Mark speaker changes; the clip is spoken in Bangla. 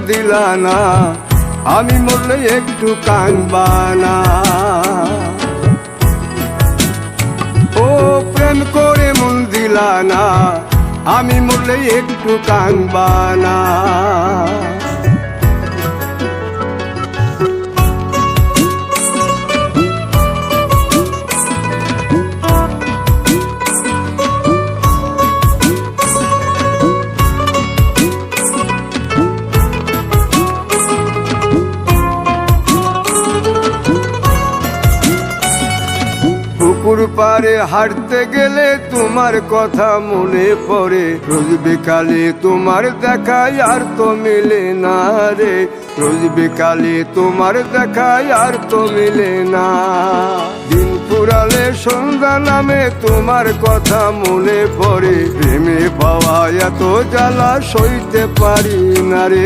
Speaker 1: দিলা না, আমি মরলে একটু কাঁদবা না। ও প্রেম করে মন দিলা না, আমি মরলে একটু কাঁদবা না। পুকুর পাড়ে হাঁটতে গেলে তোমার কথা মনে পড়ে, রোজ বিকালে তোমার দেখায় আর তো মিলে না রে, রোজ বিকালে তোমার দেখায় আর তো মিলে না। দিন ফুরালে সন্ধ্যা নামে তোমার কথা মনে পড়ে, প্রেমে পাওয়া এত জ্বালা সইতে পারি না রে।